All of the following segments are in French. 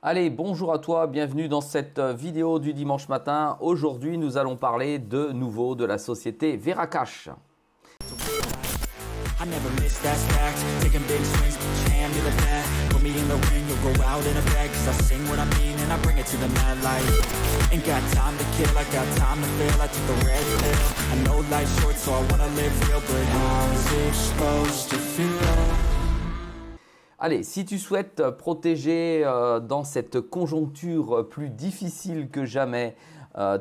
Allez, bonjour à toi, bienvenue dans cette vidéo du dimanche matin. Aujourd'hui, nous allons parler de nouveau de la société Veracash. I never miss, that's fact. Taking big swings, put your hand to the bat. Put me in the ring, you'll go out in a bag. Cause I sing what I mean and I bring it to the mad light. Ain't got time to kill, I got time to feel. I took the red pill. I know life's short, so I wanna live real. But how's it supposed to feel? Allez, si tu souhaites protéger dans cette conjoncture plus difficile que jamais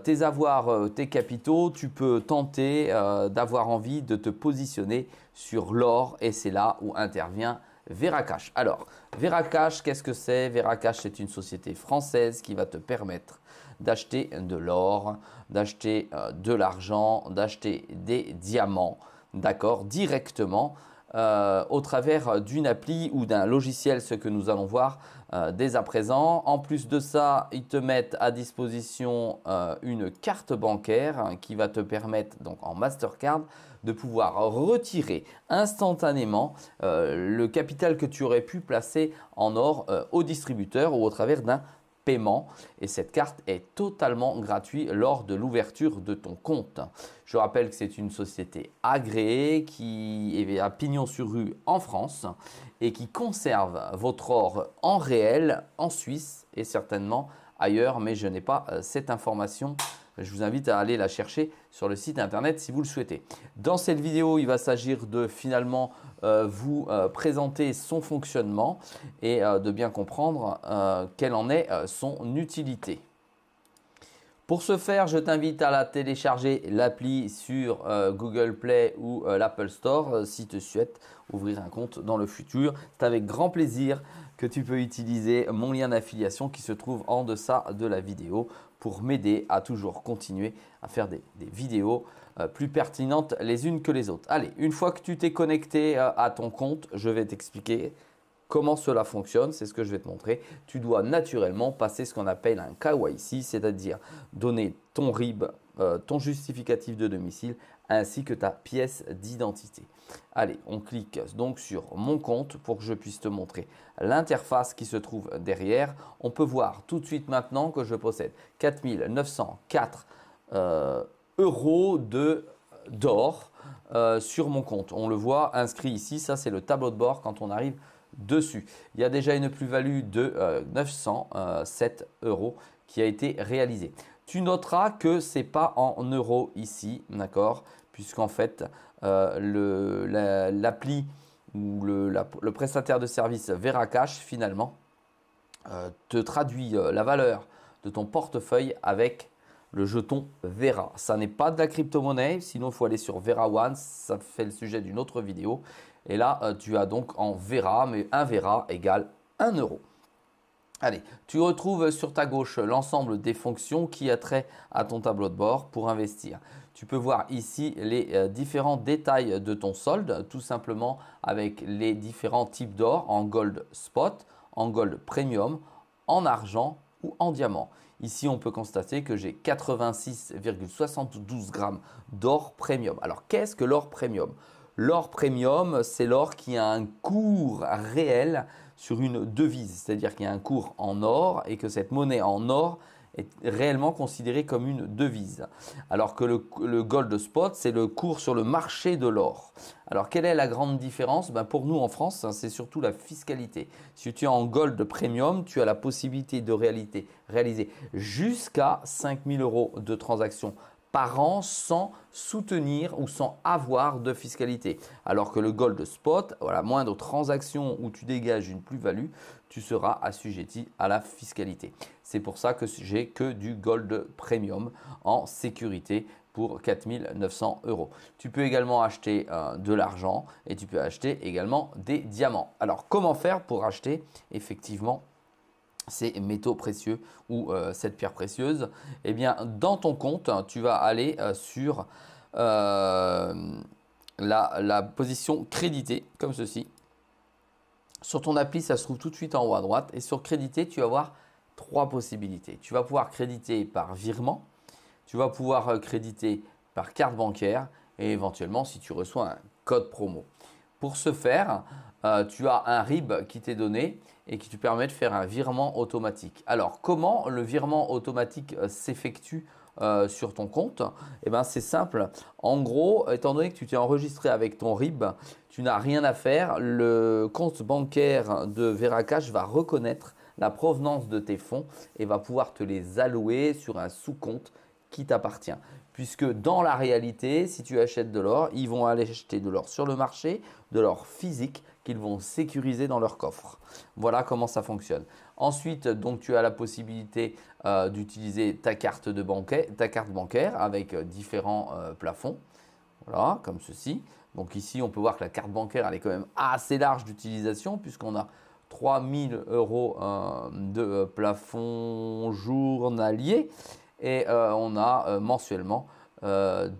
tes avoirs, tes capitaux, tu peux tenter d'avoir envie de te positionner sur l'or et c'est là où intervient Veracash. Alors, Veracash, qu'est-ce que c'est? Veracash, c'est une société française qui va te permettre d'acheter de l'or, d'acheter de l'argent, d'acheter des diamants, d'accord, directement au travers d'une appli ou d'un logiciel, ce que nous allons voir dès à présent. En plus de ça, ils te mettent à disposition une carte bancaire qui va te permettre, donc en Mastercard, de pouvoir retirer instantanément le capital que tu aurais pu placer en or au distributeur ou au travers d'un paiement et cette carte est totalement gratuite lors de l'ouverture de ton compte. Je rappelle que c'est une société agréée qui est à pignon sur rue en France et qui conserve votre or en réel en Suisse et certainement ailleurs, mais je n'ai pas cette information. Je vous invite à aller la chercher sur le site internet si vous le souhaitez. Dans cette vidéo, il va s'agir de finalement vous présenter son fonctionnement et de bien comprendre quelle en est son utilité. Pour ce faire, je t'invite à la télécharger l'appli sur Google Play ou l'Apple Store si tu souhaites ouvrir un compte dans le futur. C'est avec grand plaisir que tu peux utiliser mon lien d'affiliation qui se trouve en deçà de la vidéo pour m'aider à toujours continuer à faire des vidéos plus pertinentes les unes que les autres. Allez, une fois que tu t'es connecté à ton compte, je vais t'expliquer comment cela fonctionne, c'est ce que je vais te montrer. Tu dois naturellement passer ce qu'on appelle un KYC, c'est-à-dire donner ton RIB, ton justificatif de domicile ainsi que ta pièce d'identité. Allez, on clique donc sur mon compte pour que je puisse te montrer l'interface qui se trouve derrière. On peut voir tout de suite maintenant que je possède 4 904 euros d'or sur mon compte. On le voit inscrit ici, ça c'est le tableau de bord quand on arrive dessus. Il y a déjà une plus-value de 907 euros qui a été réalisée. Tu noteras que ce n'est pas en euros ici, d'accord, puisqu'en fait l'appli ou le prestataire de service Veracash finalement te traduit la valeur de ton portefeuille avec le jeton Vera. Ça n'est pas de la crypto-monnaie, sinon il faut aller sur Vera One, ça fait le sujet d'une autre vidéo. Et là, tu as donc en Vera, mais un Vera égale 1 euro. Allez, tu retrouves sur ta gauche l'ensemble des fonctions qui a trait à ton tableau de bord pour investir. Tu peux voir ici les différents détails de ton solde, tout simplement avec les différents types d'or en gold spot, en gold premium, en argent ou en diamant. Ici, on peut constater que j'ai 86,72 grammes d'or premium. Alors, qu'est-ce que l'or premium? L'or premium, c'est l'or qui a un cours réel sur une devise, c'est-à-dire qu'il y a un cours en or et que cette monnaie en or est réellement considérée comme une devise. Alors que le gold spot, c'est le cours sur le marché de l'or. Alors, quelle est la grande différence? Pour nous en France, c'est surtout la fiscalité. Si tu es en gold premium, tu as la possibilité de réaliser jusqu'à 5 000 euros de transactions par an sans soutenir ou sans avoir de fiscalité. Alors que le gold spot, voilà, moindre transaction où tu dégages une plus-value, tu seras assujetti à la fiscalité. C'est pour ça que j'ai que du gold premium en sécurité pour 4 900 euros. Tu peux également acheter de l'argent et tu peux acheter également des diamants. Alors, comment faire pour acheter effectivement ces métaux précieux ou cette pierre précieuse? Eh bien, dans ton compte, tu vas aller sur la position crédité, comme ceci. Sur ton appli, ça se trouve tout de suite en haut à droite. Et sur crédité, tu vas avoir trois possibilités. Tu vas pouvoir créditer par virement, tu vas pouvoir créditer par carte bancaire et éventuellement si tu reçois un code promo. Pour ce faire, tu as un RIB qui t'est donné et qui te permet de faire un virement automatique. Alors, comment le virement automatique s'effectue sur ton compte? Eh bien, c'est simple. En gros, étant donné que tu t'es enregistré avec ton RIB, tu n'as rien à faire. Le compte bancaire de Veracash va reconnaître la provenance de tes fonds et va pouvoir te les allouer sur un sous-compte qui t'appartient. Puisque dans la réalité, si tu achètes de l'or, ils vont aller acheter de l'or sur le marché, de l'or physique qu'ils vont sécuriser dans leur coffre. Voilà comment ça fonctionne. Ensuite, donc, tu as la possibilité d'utiliser ta carte bancaire avec différents plafonds. Voilà, comme ceci. Donc ici, on peut voir que la carte bancaire, elle est quand même assez large d'utilisation puisqu'on a 3 000 € de plafond journalier et on a mensuellement 2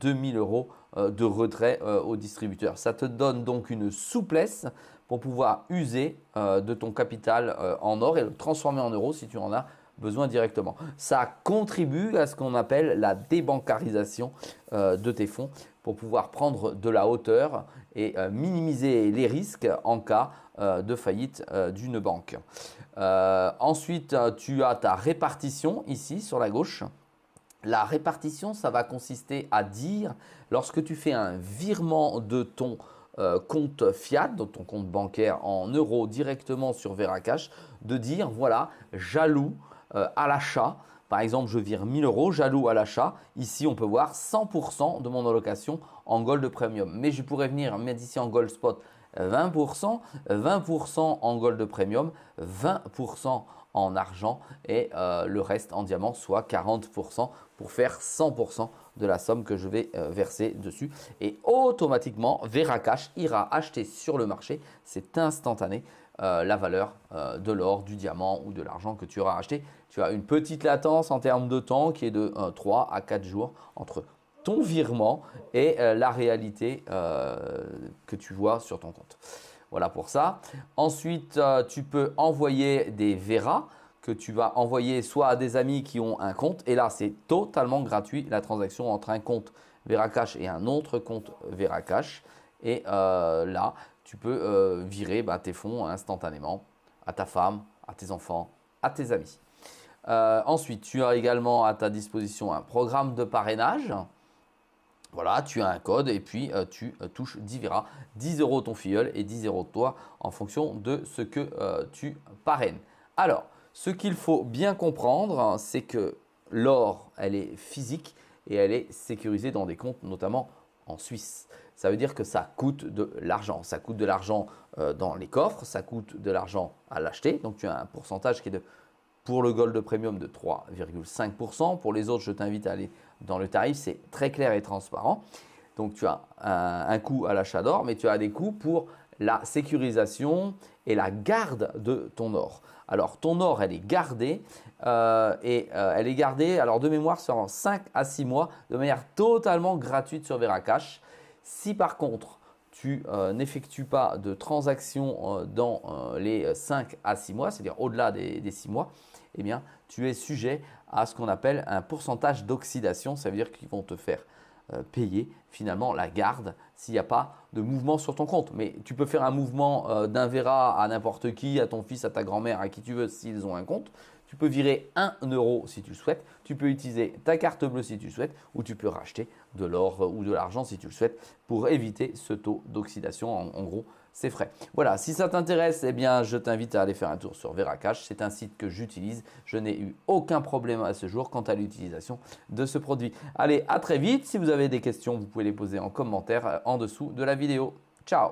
000 € de retrait au distributeur. Ça te donne donc une souplesse pour pouvoir user de ton capital en or et le transformer en euros si tu en as besoin directement. Ça contribue à ce qu'on appelle la débancarisation de tes fonds pour pouvoir prendre de la hauteur et minimiser les risques en cas de faillite d'une banque. Ensuite, tu as ta répartition ici sur la gauche. La répartition, ça va consister à dire lorsque tu fais un virement de ton compte fiat, de ton compte bancaire en euros directement sur Veracash, de dire voilà, j'alloue à l'achat. Par exemple, je vire 1 000 €, j'alloue à l'achat. Ici, on peut voir 100% de mon allocation en Gold Premium. Mais je pourrais venir mettre ici en Gold Spot 20%, 20% en Gold Premium, 20% en argent et le reste en diamant, soit 40% pour faire 100% de la somme que je vais verser dessus. Et automatiquement, Veracash ira acheter sur le marché, c'est instantané, la valeur de l'or, du diamant ou de l'argent que tu auras acheté. Tu as une petite latence en termes de temps qui est de 3 à 4 jours entre ton virement et la réalité que tu vois sur ton compte. Voilà pour ça. Ensuite, tu peux envoyer des Vera que tu vas envoyer soit à des amis qui ont un compte. Et là, c'est totalement gratuit la transaction entre un compte Veracash et un autre compte Veracash. Et là, tu peux virer tes fonds instantanément à ta femme, à tes enfants, à tes amis. Ensuite, tu as également à ta disposition un programme de parrainage. Voilà, tu as un code et puis tu touches 10 Vera, 10 € ton filleul et 10 € toi en fonction de ce que tu parraines. Alors, ce qu'il faut bien comprendre, c'est que l'or, elle est physique et elle est sécurisée dans des comptes, notamment en Suisse. Ça veut dire que ça coûte de l'argent. Ça coûte de l'argent dans les coffres, ça coûte de l'argent à l'acheter. Donc, tu as un pourcentage qui est pour le Gold Premium de 3,5%. Pour les autres, je t'invite à aller dans le tarif. C'est très clair et transparent. Donc, tu as un coût à l'achat d'or, mais tu as des coûts pour la sécurisation et la garde de ton or. Alors, ton or, elle est gardée elle est gardée, alors de mémoire, sur 5 à 6 mois de manière totalement gratuite sur Veracash. Si par contre, tu n'effectues pas de transactions dans les 5 à 6 mois, c'est-à-dire au-delà des 6 mois, eh bien, tu es sujet à ce qu'on appelle un pourcentage d'oxydation. Ça veut dire qu'ils vont te faire payer finalement la garde s'il n'y a pas de mouvement sur ton compte. Mais tu peux faire un mouvement d'un Vera à n'importe qui, à ton fils, à ta grand-mère, à qui tu veux s'ils ont un compte. Tu peux virer 1 € si tu le souhaites. Tu peux utiliser ta carte bleue si tu le souhaites ou tu peux racheter de l'or ou de l'argent si tu le souhaites pour éviter ce taux d'oxydation. En gros, c'est frais. Voilà, si ça t'intéresse, eh bien, je t'invite à aller faire un tour sur Veracash. C'est un site que j'utilise. Je n'ai eu aucun problème à ce jour quant à l'utilisation de ce produit. Allez, à très vite. Si vous avez des questions, vous pouvez les poser en commentaire en dessous de la vidéo. Ciao!